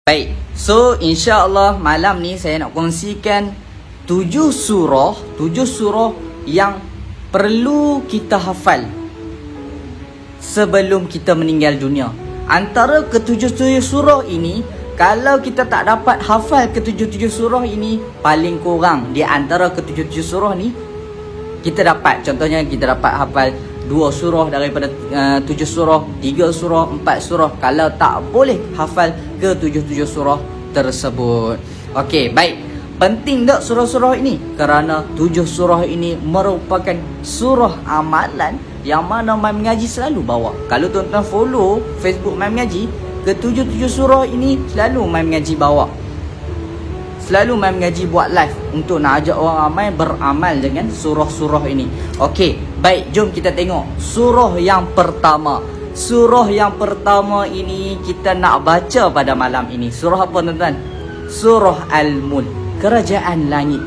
Baik, so insya-Allah malam ni saya nak kongsikan 7 surah yang perlu kita hafal sebelum kita meninggal dunia. Antara ke-7 surah ini, kalau kita tak dapat hafal ke-7 surah ini, paling kurang di antara ke-7 surah ni kita dapat, contohnya kita dapat hafal 2 surah daripada 7 surah, 3 surah, 4 surah. Kalau tak boleh hafal ke 7 surah tersebut. Okey, baik. Penting tak surah-surah ini? Kerana 7 surah ini merupakan surah amalan yang mana Mai Mengaji selalu bawa. Kalau tuan-tuan follow Facebook Mai Mengaji, ke 7 surah ini selalu Mai Mengaji bawa. Selalu Mai Mengaji buat live untuk nak ajak orang ramai beramal dengan surah-surah ini. Okey, baik, jom kita tengok surah yang pertama. Surah yang pertama ini kita nak baca pada malam ini. Surah apa tuan-tuan? Surah Al-Mulk, Kerajaan Langit.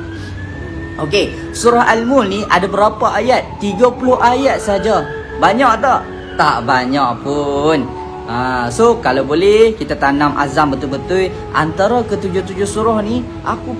Okey, surah Al-Mulk ni ada berapa ayat? 30 ayat saja. Banyak tak? Tak banyak pun. So kalau boleh kita tanam azam betul-betul, antara ke-7 surah ni aku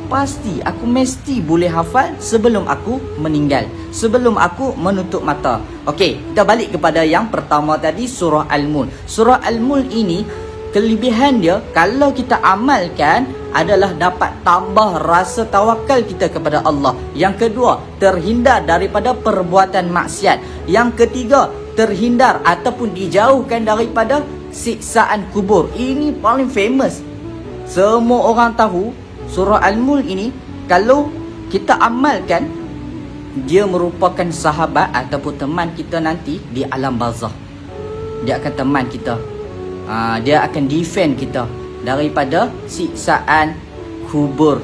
mesti boleh hafal sebelum aku meninggal, sebelum aku menutup mata. Okey, kita balik kepada yang pertama tadi, surah Al-Mulk. Surah Al-Mulk ini kelebihan dia kalau kita amalkan adalah dapat tambah rasa tawakal kita kepada Allah. Yang kedua, terhindar daripada perbuatan maksiat. Yang ketiga, terhindar ataupun dijauhkan daripada siksaan kubur. Ini paling famous, semua orang tahu. Surah Al-Mulk ini kalau kita amalkan, dia merupakan sahabat ataupun teman kita nanti di alam barzakh. Dia akan teman kita, dia akan defend kita daripada siksaan kubur.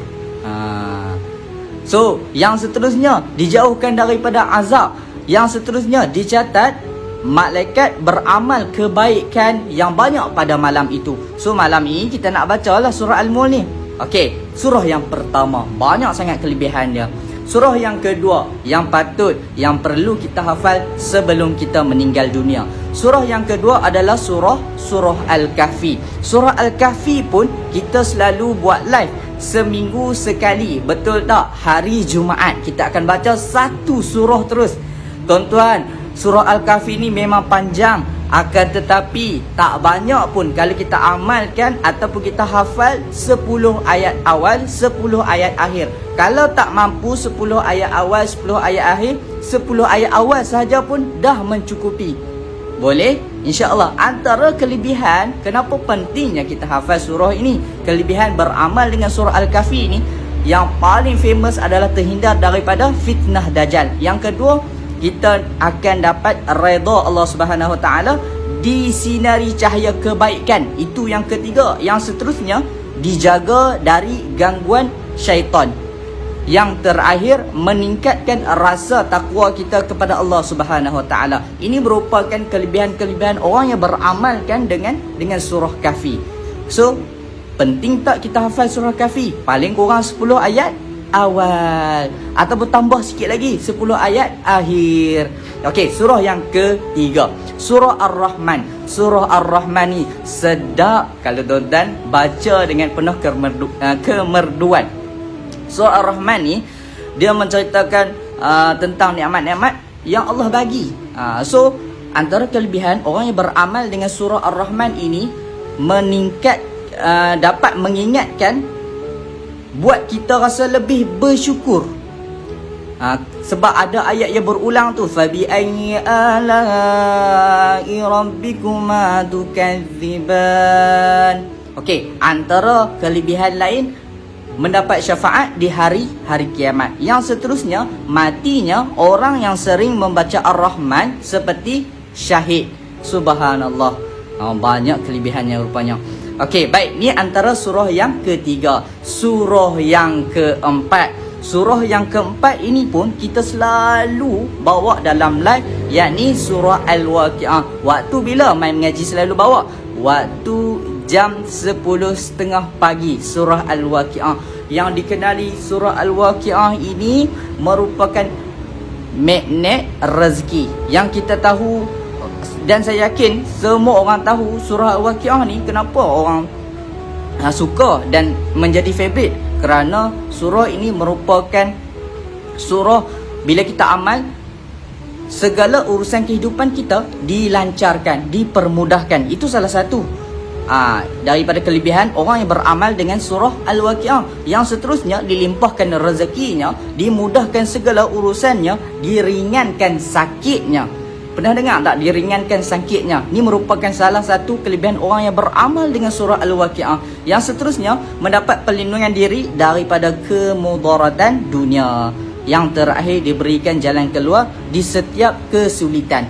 So yang seterusnya, dijauhkan daripada azab. Yang seterusnya, dicatat malaikat beramal kebaikan yang banyak pada malam itu. So malam ini kita nak bacalah surah Al-Mulk ni. Okey, surah yang pertama banyak sangat kelebihan dia. Surah yang kedua yang perlu kita hafal sebelum kita meninggal dunia. Surah yang kedua adalah surah Al-Kahfi. Surah Al-Kahfi pun kita selalu buat live seminggu sekali. Betul tak? Hari Jumaat kita akan baca satu surah terus. Tuan-tuan, surah Al-Kahfi ni memang panjang, akan tetapi tak banyak pun kalau kita amalkan ataupun kita hafal 10 ayat awal, 10 ayat akhir. Kalau tak mampu 10 ayat awal, 10 ayat akhir, 10 ayat awal sahaja pun dah mencukupi. Boleh? InsyaAllah. Antara kelebihan kenapa pentingnya kita hafal surah ini, kelebihan beramal dengan surah Al-Kahfi ini, yang paling famous adalah terhindar daripada fitnah Dajjal. Yang kedua, kita akan dapat redha Allah Subhanahu Wa Taala, disinari cahaya kebaikan. Itu yang ketiga. Yang seterusnya, dijaga dari gangguan syaitan. Yang terakhir, meningkatkan rasa takwa kita kepada Allah Subhanahu Wa Taala. Ini merupakan kelebihan-kelebihan orang yang beramalkan dengan surah Kahfi. So, penting tak kita hafal surah Kahfi? Paling kurang 10 ayat awal ataupun tambah sikit lagi 10 ayat akhir. Okey, surah yang ketiga, surah Ar-Rahman. Surah Ar-Rahman ni sedap kalau tuan-tuan baca dengan penuh kemerduan. Surah Ar-Rahman ni dia menceritakan tentang nikmat-nikmat yang Allah bagi. So antara kelebihan orang yang beramal dengan surah Ar-Rahman ini, dapat mengingatkan, buat kita rasa lebih bersyukur. Sebab ada ayat yang berulang tu, fabi ayyi ala'i rabbikuma tukadziban. Okey, antara kelebihan lain, mendapat syafaat di hari kiamat. Yang seterusnya, matinya orang yang sering membaca Ar-Rahman seperti syahid. Subhanallah. Banyak kelebihannya rupanya. Okey, baik, ni antara surah yang ketiga. Surah yang keempat. Surah yang keempat ini pun kita selalu bawa dalam live, yakni surah Al-Waqi'ah. Waktu bila Mai Mengaji selalu bawa? Waktu jam 10.30 pagi, surah Al-Waqi'ah. Yang dikenali surah Al-Waqi'ah ini merupakan magnet rezeki. Yang kita tahu, dan saya yakin semua orang tahu surah Al-Waqi'ah ni, kenapa orang suka dan menjadi favourite, kerana surah ini merupakan surah bila kita amal, segala urusan kehidupan kita dilancarkan, dipermudahkan. Itu salah satu daripada kelebihan orang yang beramal dengan surah Al-Waqi'ah. Yang seterusnya, dilimpahkan rezekinya, dimudahkan segala urusannya, diringankan sakitnya. Pernah dengar tak diringankan sakitnya? Ini merupakan salah satu kelebihan orang yang beramal dengan surah Al-Waqi'ah. Yang seterusnya, mendapat perlindungan diri daripada kemudaratan dunia. Yang terakhir, diberikan jalan keluar di setiap kesulitan.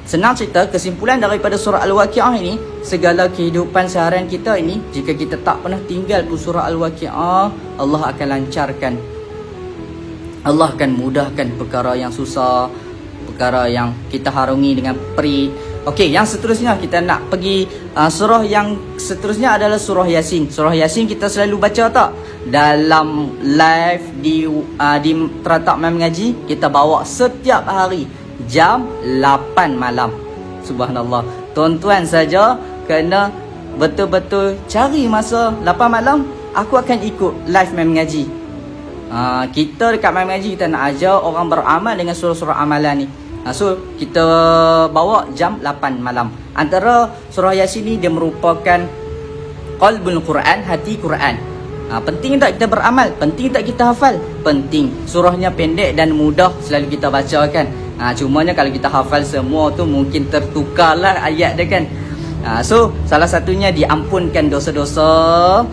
Senang cerita, kesimpulan daripada surah Al-Waqi'ah ini, segala kehidupan seharian kita ini, jika kita tak pernah tinggal pun surah Al-Waqi'ah, Allah akan lancarkan. Allah akan mudahkan perkara yang susah, perkara yang kita harungi dengan perit. Okey, yang seterusnya kita nak pergi surah yang seterusnya adalah surah Yasin. Surah Yasin kita selalu baca tak? Dalam live di Teratak Main Mengaji, kita bawa setiap hari jam 8 malam. Subhanallah. Tuan-tuan saja kena betul-betul cari masa 8 malam, aku akan ikut live Main Mengaji. Kita dekat Main Mengaji, kita nak ajar orang beramal dengan surah-surah amalan ni. So kita bawa jam 8 malam. Antara surah Yasin ni, dia merupakan qalbul Quran, hati Quran. Penting tak kita beramal? Penting tak kita hafal? Penting. Surahnya pendek dan mudah, selalu kita bacakan. Cumanya kalau kita hafal semua tu, mungkin tertukarlah ayat dia kan. So salah satunya diampunkan dosa-dosa,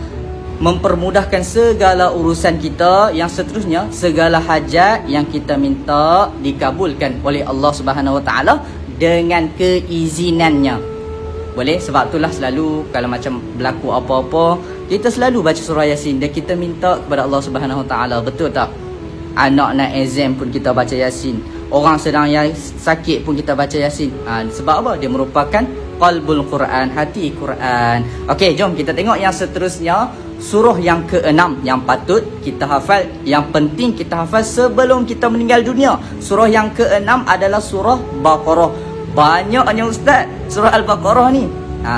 mempermudahkan segala urusan kita. Yang seterusnya, segala hajat yang kita minta dikabulkan oleh Allah Subhanahu Wa Taala dengan keizinannya. Boleh? Sebab itulah selalu kalau macam berlaku apa-apa, kita selalu baca surah Yasin dan kita minta kepada Allah Subhanahu Wa Taala. Betul tak? Anak nak exam pun kita baca Yasin. Orang sedang sakit pun kita baca Yasin. Sebab apa? Dia merupakan qalbul Quran, hati Quran. Okey, jom kita tengok yang seterusnya. Surah yang ke-6 yang patut kita hafal, yang penting kita hafal sebelum kita meninggal dunia. Surah yang ke-6 adalah surah Baqarah. Banyaknya ustaz surah Al-Baqarah ni.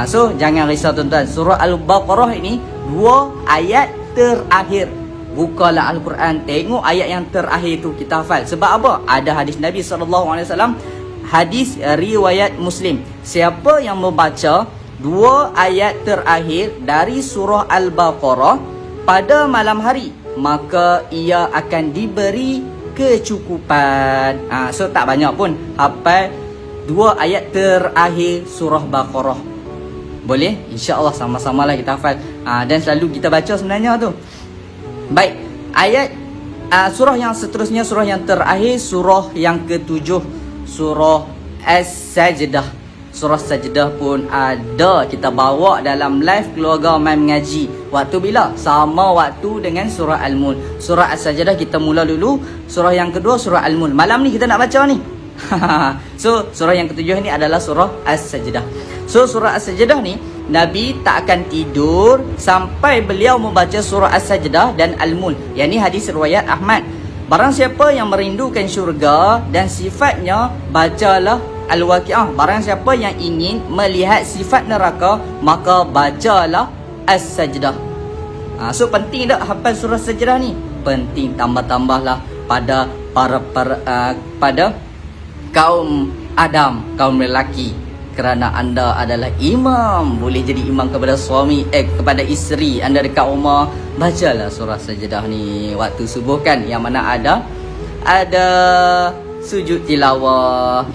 So jangan risau tuan-tuan. Surah Al-Baqarah ini 2 ayat terakhir. Bukalah Al-Quran, tengok ayat yang terakhir tu kita hafal. Sebab apa? Ada hadis Nabi SAW, hadis riwayat Muslim. Siapa yang membaca 2 ayat terakhir dari surah Al-Baqarah pada malam hari, maka ia akan diberi kecukupan. So tak banyak pun hafal 2 ayat terakhir surah Baqarah. Boleh? InsyaAllah sama-samalah kita hafal. Dan selalu kita baca sebenarnya tu. Baik, ayat surah yang seterusnya, surah yang terakhir, surah yang ke-7, surah As-Sajdah. Surah Sajdah pun ada kita bawa dalam live keluarga Main Mengaji. Waktu bila? Sama waktu dengan surah Al-Mulk. Surah As-Sajdah kita mula dulu, surah yang kedua surah Al-Mulk. Malam ni kita nak baca ni. So surah yang ke-7 ni adalah surah As-Sajdah. So surah As-Sajdah ni, Nabi tak akan tidur sampai beliau membaca surah As-Sajdah dan Al-Mulk. Yang ni hadis riwayat Ahmad. Barang siapa yang merindukan syurga dan sifatnya, bacalah Al-Waqi'ah. Barang siapa yang ingin melihat sifat neraka, maka bacalah As-Sajdah. So penting tak hafal surah Sajdah ni? Penting, tambah-tambahlah pada pada kaum Adam, kaum lelaki. Kerana anda adalah imam, boleh jadi imam kepada suami, kepada isteri anda dekat rumah. Bacalah surah Sajdah ni waktu subuh kan, yang mana ada sujud tilawah.